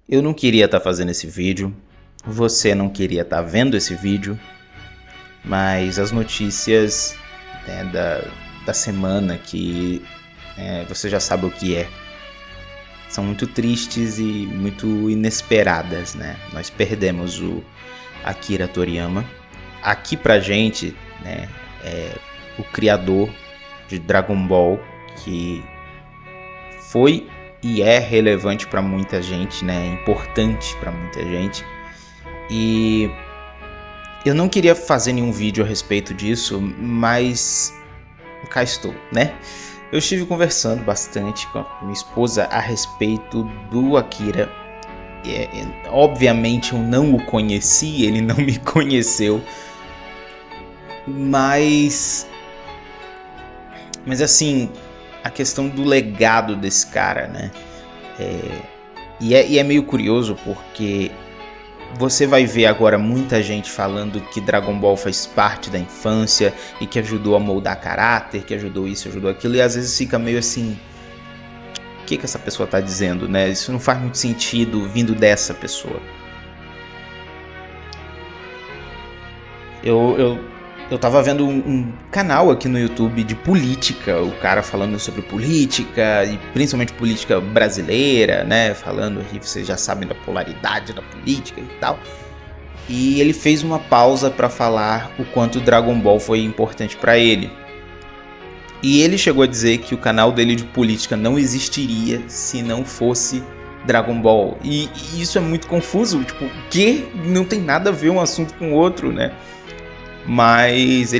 Eu não queria estar fazendo esse vídeo, você não queria estar vendo esse vídeo, mas as notícias, né, da semana que você já sabe o que é, são muito tristes e muito inesperadas, né? Nós perdemos o Akira Toriyama. Aqui pra gente, né, é o criador de Dragon Ball, que foi e é relevante para muita gente, né? É importante para muita gente. E eu não queria fazer nenhum vídeo a respeito disso, mas cá estou, né? Eu estive conversando bastante com a minha esposa a respeito do Akira. Obviamente eu não o conheci, ele não me conheceu, mas assim, a questão do legado desse cara, né? E é meio curioso porque você vai ver agora muita gente falando que Dragon Ball faz parte da infância e que ajudou a moldar caráter, que ajudou isso, ajudou aquilo, e às vezes fica meio assim, o que essa pessoa tá dizendo, né? Isso não faz muito sentido vindo dessa pessoa. Eu tava vendo um canal aqui no YouTube de política, o cara falando sobre política, e principalmente política brasileira, né? Falando aqui, vocês já sabem da polaridade da política e tal. E ele fez uma pausa para falar o quanto Dragon Ball foi importante para ele. E ele chegou a dizer que o canal dele de política não existiria se não fosse Dragon Ball. E isso é muito confuso, tipo, o que? Não tem nada a ver um assunto com o outro, né? Mas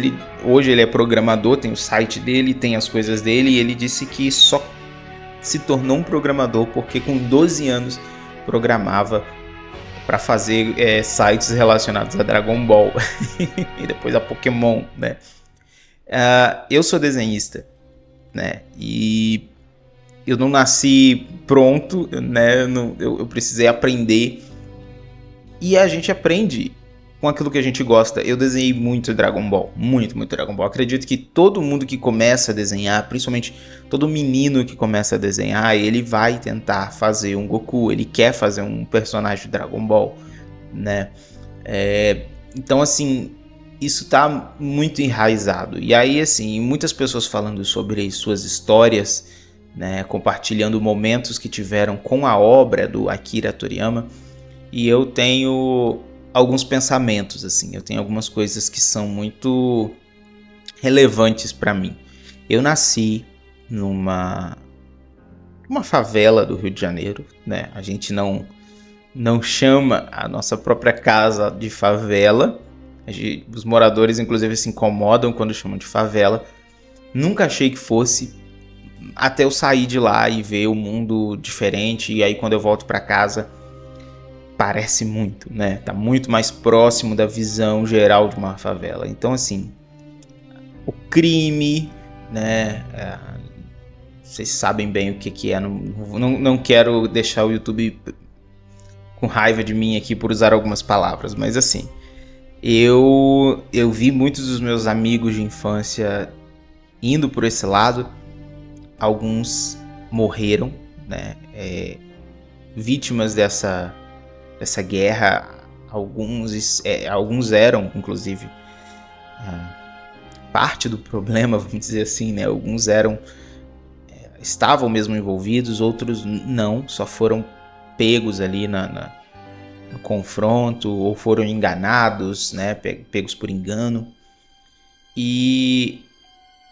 hoje ele é programador, tem o site dele, tem as coisas dele, e ele disse que só se tornou um programador porque com 12 anos programava para fazer sites relacionados a Dragon Ball e depois a Pokémon, né? Eu sou desenhista, né? E eu não nasci pronto, né? Eu precisei aprender, e a gente aprende com aquilo que a gente gosta. Eu desenhei muito Dragon Ball, muito Dragon Ball. Acredito que todo mundo que começa a desenhar, principalmente todo menino que começa a desenhar, ele vai tentar fazer um Goku, ele quer fazer um personagem de Dragon Ball, né? Então, assim, isso tá muito enraizado. E aí, assim, muitas pessoas falando sobre suas histórias, né, compartilhando momentos que tiveram com a obra do Akira Toriyama, e eu tenho alguns pensamentos, assim, eu tenho algumas coisas que são muito relevantes para mim. Eu nasci numa favela do Rio de Janeiro, né? A gente não chama a nossa própria casa de favela. Os moradores, inclusive, se incomodam quando chamam de favela. Nunca achei que fosse, até eu sair de lá e ver o mundo diferente. E aí, quando eu volto para casa, parece muito, né? Tá muito mais próximo da visão geral de uma favela. Então, assim, o crime, né? Vocês sabem bem o que é. Não quero deixar o YouTube com raiva de mim aqui por usar algumas palavras, mas assim, eu vi muitos dos meus amigos de infância indo por esse lado. Alguns morreram, né? Vítimas dessa guerra. Alguns eram, inclusive, parte do problema, vamos dizer assim, né? Alguns estavam mesmo envolvidos, outros não, só foram pegos ali no confronto, ou foram enganados, né? Pegos por engano. E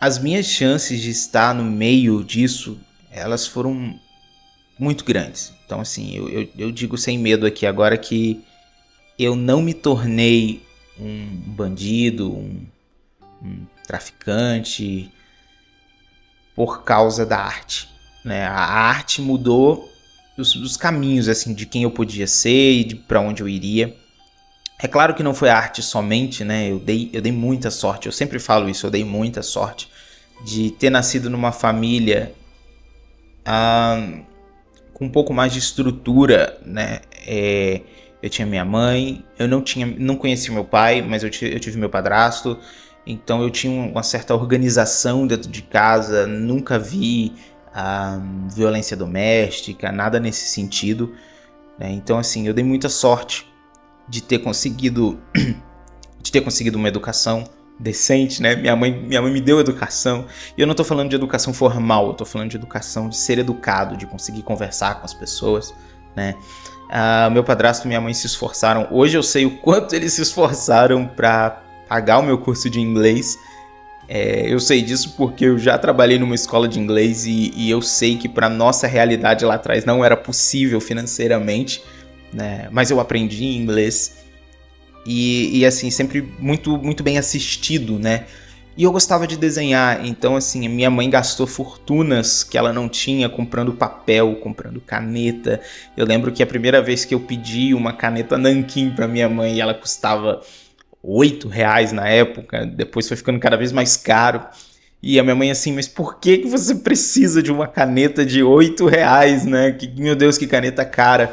as minhas chances de estar no meio disso, elas foram muito grandes. Então, assim, eu digo sem medo aqui agora que eu não me tornei um bandido, um traficante por causa da arte, né? A arte mudou os caminhos, assim, de quem eu podia ser e de para onde eu iria. É claro que não foi a arte somente, né? Eu dei muita sorte, eu sempre falo isso, eu dei muita sorte de ter nascido numa família com um pouco mais de estrutura, né? Eu tinha minha mãe, eu não conhecia meu pai, mas eu tive meu padrasto, então eu tinha uma certa organização dentro de casa, nunca vi violência doméstica, nada nesse sentido. né? Então, assim, eu dei muita sorte de ter conseguido uma educação decente, né? Minha mãe me deu educação. E eu não tô falando de educação formal, eu tô falando de educação de ser educado, de conseguir conversar com as pessoas, né? Meu padrasto e minha mãe se esforçaram. Hoje eu sei o quanto eles se esforçaram para pagar o meu curso de inglês. Eu sei disso porque eu já trabalhei numa escola de inglês e eu sei que para nossa realidade lá atrás não era possível financeiramente, né? Mas eu aprendi inglês e assim, sempre muito, muito bem assistido, né? E eu gostava de desenhar, então assim, minha mãe gastou fortunas que ela não tinha comprando papel, comprando caneta. Eu lembro que a primeira vez que eu pedi uma caneta Nanquim para minha mãe, ela custava R$8 na época, depois foi ficando cada vez mais caro. E a minha mãe assim, mas por que você precisa de uma caneta de R$8, né? Meu Deus, que caneta cara.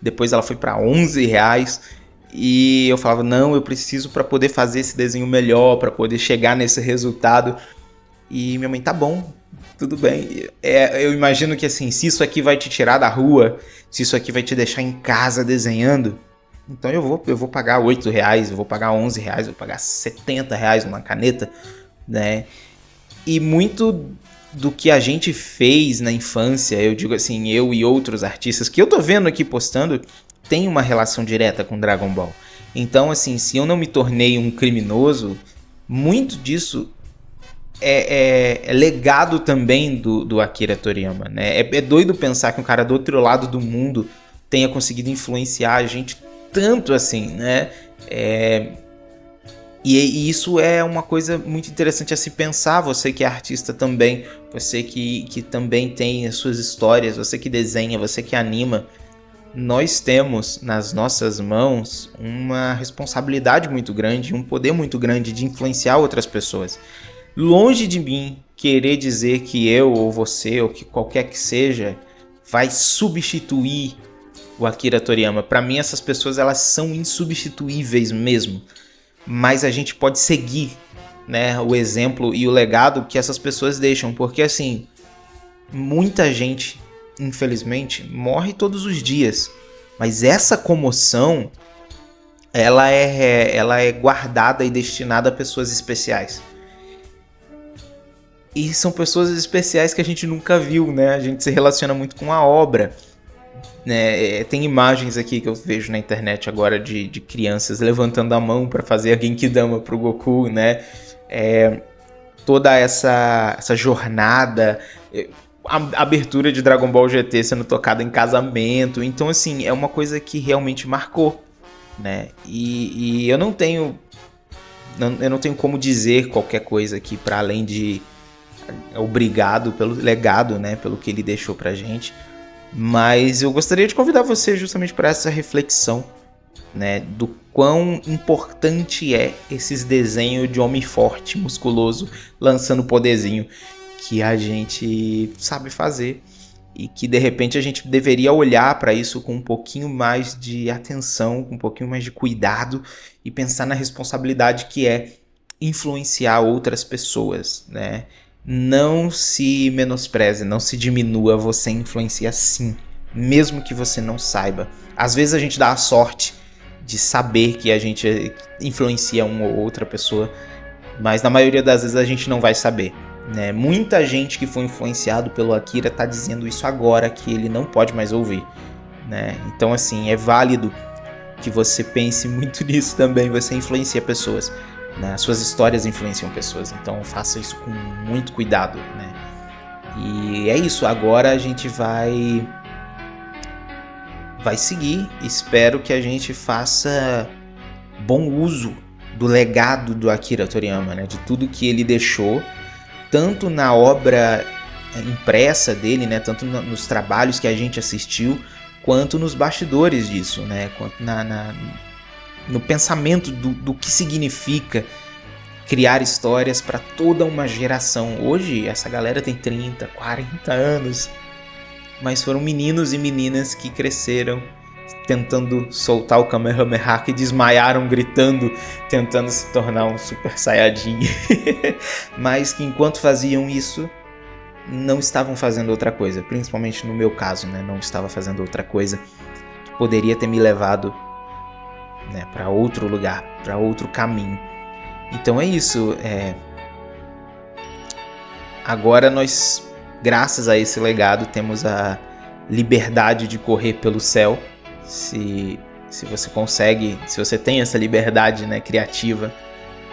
Depois ela foi para R$11. E eu falava, não, eu preciso para poder fazer esse desenho melhor, para poder chegar nesse resultado. E minha mãe, tá bom, tudo bem. Eu imagino que assim, se isso aqui vai te tirar da rua, se isso aqui vai te deixar em casa desenhando, então eu vou pagar R$8, eu vou pagar R$11, eu vou pagar R$70 numa caneta, né? E muito do que a gente fez na infância, eu digo assim, eu e outros artistas que eu tô vendo aqui postando, tem uma relação direta com Dragon Ball. Então, assim, se eu não me tornei um criminoso, muito disso é legado também do Akira Toriyama, né? É doido pensar que um cara do outro lado do mundo tenha conseguido influenciar a gente tanto assim, né? E isso é uma coisa muito interessante a se pensar, você que é artista também, você que também tem as suas histórias, você que desenha, você que anima. Nós temos nas nossas mãos uma responsabilidade muito grande, um poder muito grande de influenciar outras pessoas. Longe de mim querer dizer que eu ou você ou que qualquer que seja vai substituir o Akira Toriyama. Para mim essas pessoas elas são insubstituíveis mesmo, mas a gente pode seguir, né, o exemplo e o legado que essas pessoas deixam, porque assim, muita gente infelizmente morre todos os dias, mas essa comoção ela é guardada e destinada a pessoas especiais. E são pessoas especiais que a gente nunca viu, né? A gente se relaciona muito com a obra, né? Tem imagens aqui que eu vejo na internet agora de crianças levantando a mão para fazer a Genkidama pro Goku, né? Toda essa jornada, a abertura de Dragon Ball GT sendo tocada em casamento. Então, assim, é uma coisa que realmente marcou, né? E eu não tenho como dizer qualquer coisa aqui para além de obrigado pelo legado, né? Pelo que ele deixou pra gente. Mas eu gostaria de convidar você justamente para essa reflexão, né? Do quão importante é esses desenhos de homem forte, musculoso, lançando poderzinho que a gente sabe fazer e que de repente a gente deveria olhar para isso com um pouquinho mais de atenção, com um pouquinho mais de cuidado e pensar na responsabilidade que é influenciar outras pessoas, né? Não se menospreze, não se diminua, você influencia sim, mesmo que você não saiba. Às vezes a gente dá a sorte de saber que a gente influencia uma ou outra pessoa, mas na maioria das vezes a gente não vai saber, né? Muita gente que foi influenciado pelo Akira tá dizendo isso agora, que ele não pode mais ouvir, né? Então assim, é válido que você pense muito nisso também, você influencia pessoas, né? As suas histórias influenciam pessoas, então faça isso com muito cuidado, né? E é isso, agora a gente vai seguir. Espero que a gente faça bom uso do legado do Akira Toriyama, né? De tudo que ele deixou, tanto na obra impressa dele, né? Tanto nos trabalhos que a gente assistiu, quanto nos bastidores disso, né? Quanto no pensamento do que significa criar histórias para toda uma geração. Hoje essa galera tem 30, 40 anos, mas foram meninos e meninas que cresceram tentando soltar o Kamehameha, que desmaiaram gritando, tentando se tornar um Super Saiyajin, mas que enquanto faziam isso não estavam fazendo outra coisa, principalmente no meu caso, né? Não estava fazendo outra coisa poderia ter me levado, né, para outro lugar, para outro caminho. Então é isso. Agora nós, graças a esse legado, temos a liberdade de correr pelo céu. Se você consegue, se você tem essa liberdade, né, criativa,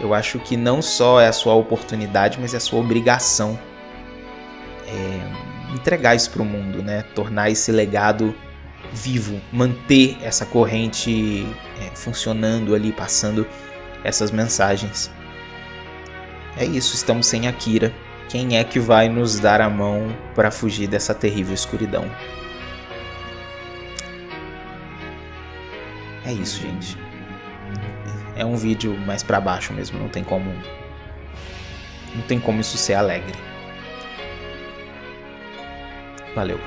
eu acho que não só é a sua oportunidade, mas é a sua obrigação entregar isso para o mundo, né? Tornar esse legado vivo, manter essa corrente funcionando ali, passando essas mensagens. É isso, estamos sem Akira. Quem é que vai nos dar a mão para fugir dessa terrível escuridão? É isso, gente. É um vídeo mais pra baixo mesmo, não tem como isso ser alegre. Valeu.